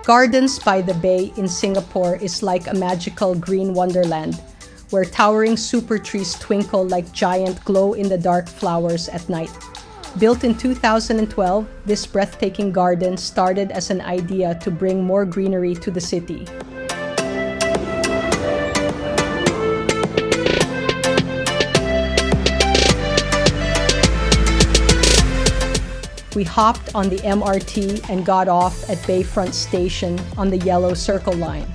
Gardens by the Bay in Singapore is like a magical green wonderland, where towering super trees twinkle like giant glow-in-the-dark flowers at night. Built in 2012, this breathtaking garden started as an idea to bring more greenery to the city. We hopped on the MRT and got off at Bayfront Station on the Yellow Circle line.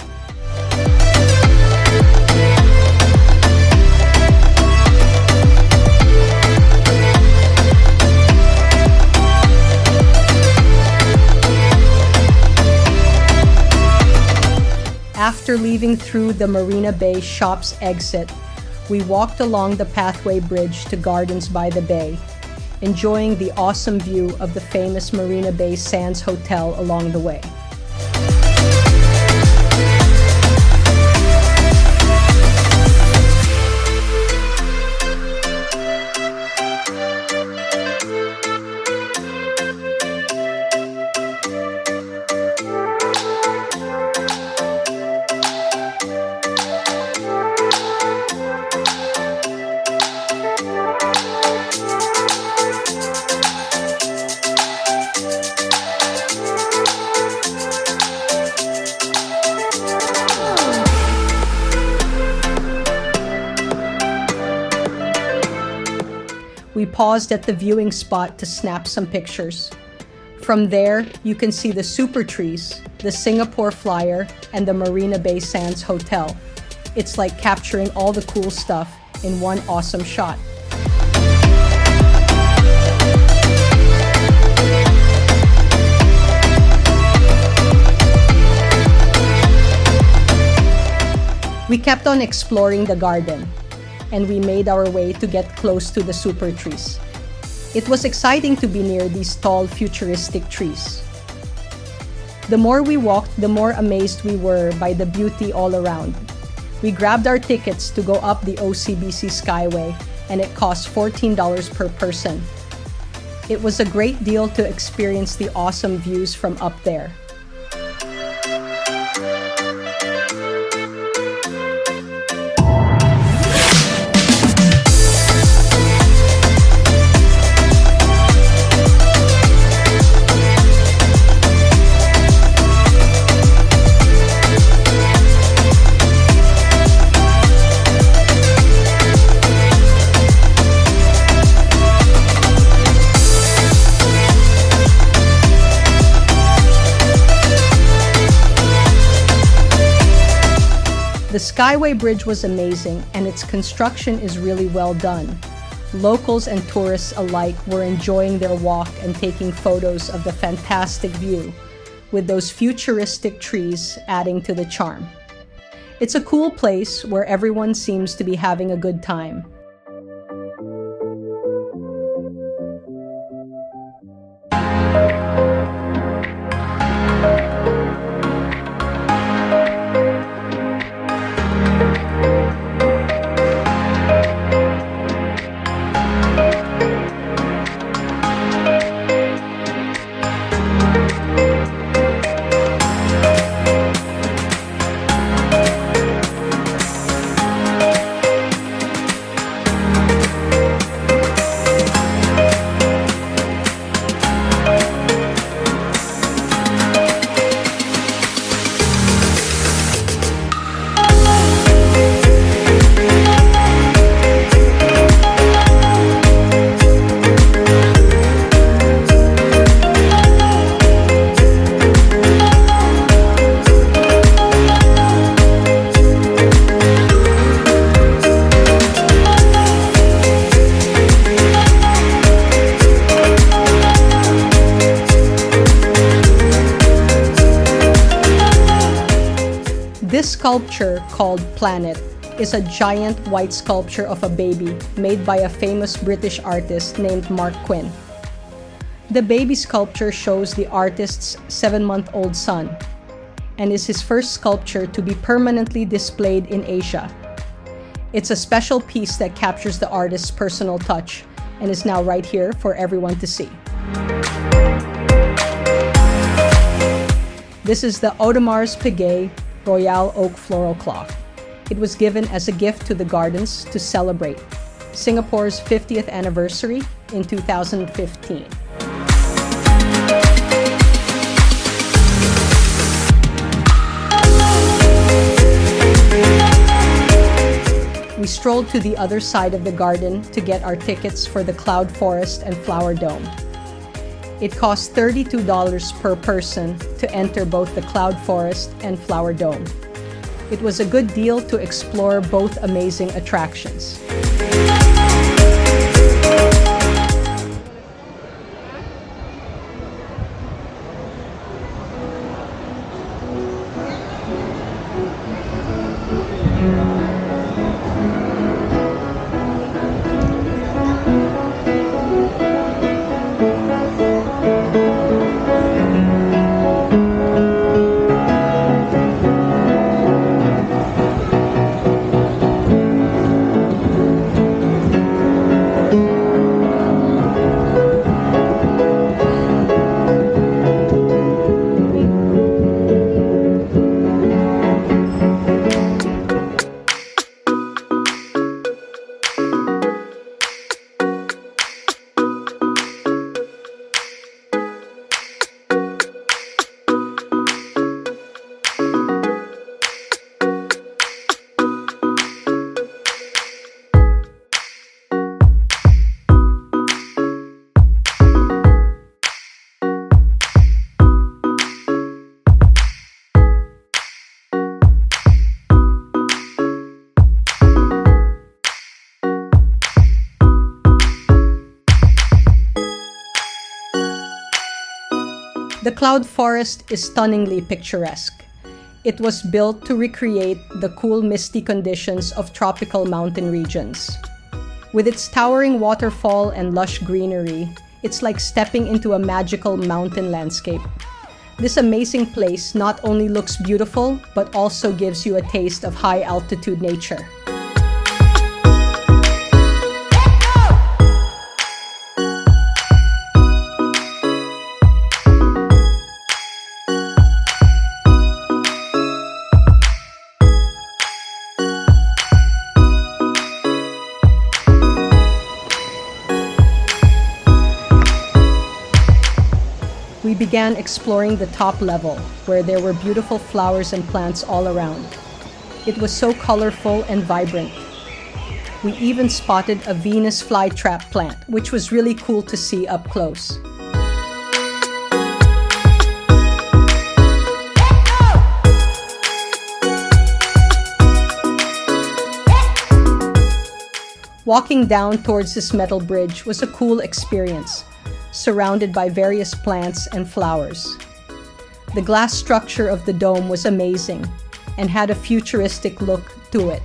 After leaving through the Marina Bay Shops exit, we walked along the pathway bridge to Gardens by the Bay, enjoying the awesome view of the famous Marina Bay Sands Hotel along the way. We paused at the viewing spot to snap some pictures. From there, you can see the Supertrees, the Singapore Flyer, and the Marina Bay Sands Hotel. It's like capturing all the cool stuff in one awesome shot. We kept on exploring the garden, and we made our way to get close to the Supertrees. It was exciting to be near these tall, futuristic trees. The more we walked, the more amazed we were by the beauty all around. We grabbed our tickets to go up the OCBC Skyway, and it cost $14 per person. It was a great deal to experience the awesome views from up there. The Skyway Bridge was amazing, and its construction is really well done. Locals and tourists alike were enjoying their walk and taking photos of the fantastic view, with those futuristic trees adding to the charm. It's a cool place where everyone seems to be having a good time. This sculpture, called Planet, is a giant white sculpture of a baby made by a famous British artist named Mark Quinn. The baby sculpture shows the artist's 7-month-old son and is his first sculpture to be permanently displayed in Asia. It's a special piece that captures the artist's personal touch and is now right here for everyone to see. This is the Audemars Piguet Royal Oak Floral Cloth. It was given as a gift to the gardens to celebrate Singapore's 50th anniversary in 2015. We strolled to the other side of the garden to get our tickets for the Cloud Forest and Flower Dome. It cost $32 per person to enter both the Cloud Forest and Flower Dome. It was a good deal to explore both amazing attractions. The Cloud Forest is stunningly picturesque. It was built to recreate the cool, misty conditions of tropical mountain regions. With its towering waterfall and lush greenery, it's like stepping into a magical mountain landscape. This amazing place not only looks beautiful, but also gives you a taste of high-altitude nature. We began exploring the top level, where there were beautiful flowers and plants all around. It was so colorful and vibrant. We even spotted a Venus flytrap plant, which was really cool to see up close. Walking down towards this metal bridge was a cool experience, surrounded by various plants and flowers. The glass structure of the dome was amazing and had a futuristic look to it.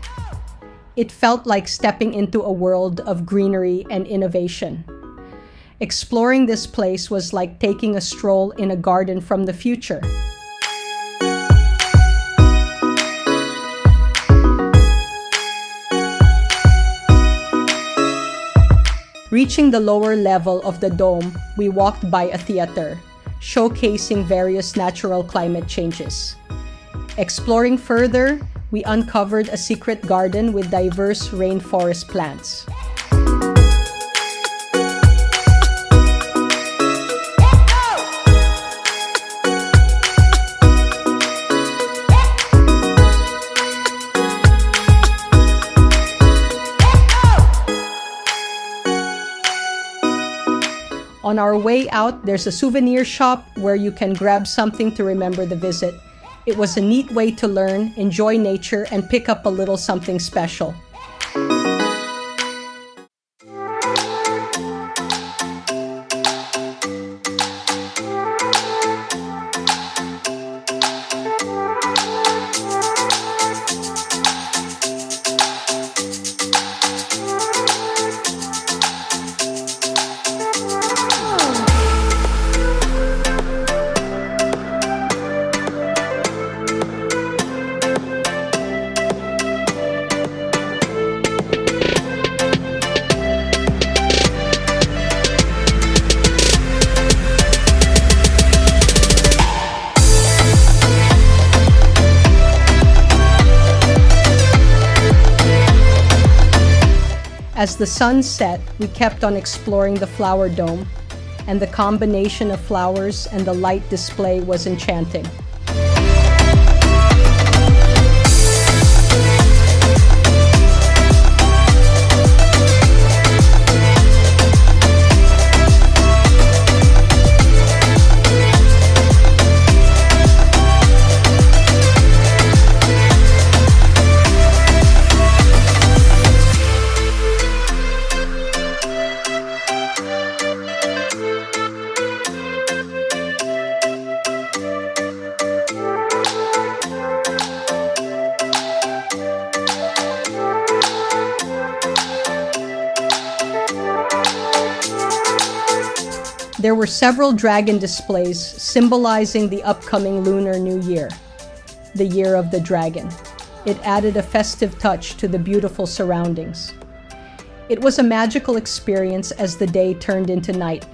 It felt like stepping into a world of greenery and innovation. Exploring this place was like taking a stroll in a garden from the future. Reaching the lower level of the dome, we walked by a theater, showcasing various natural climate changes. Exploring further, we uncovered a secret garden with diverse rainforest plants. On our way out, there's a souvenir shop where you can grab something to remember the visit. It was a neat way to learn, enjoy nature, and pick up a little something special. As the sun set, we kept on exploring the flower dome, and the combination of flowers and the light display was enchanting. There were several dragon displays symbolizing the upcoming Lunar New Year, the Year of the Dragon. It added a festive touch to the beautiful surroundings. It was a magical experience as the day turned into night.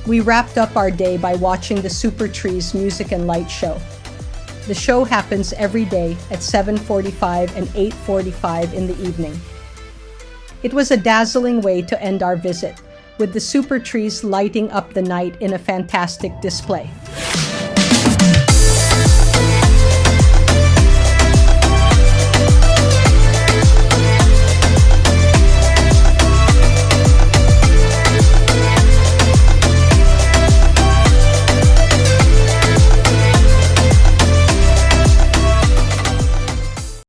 We wrapped up our day by watching the Supertrees music and light show. The show happens every day at 7:45 and 8:45 in the evening. It was a dazzling way to end our visit, with the Supertrees lighting up the night in a fantastic display.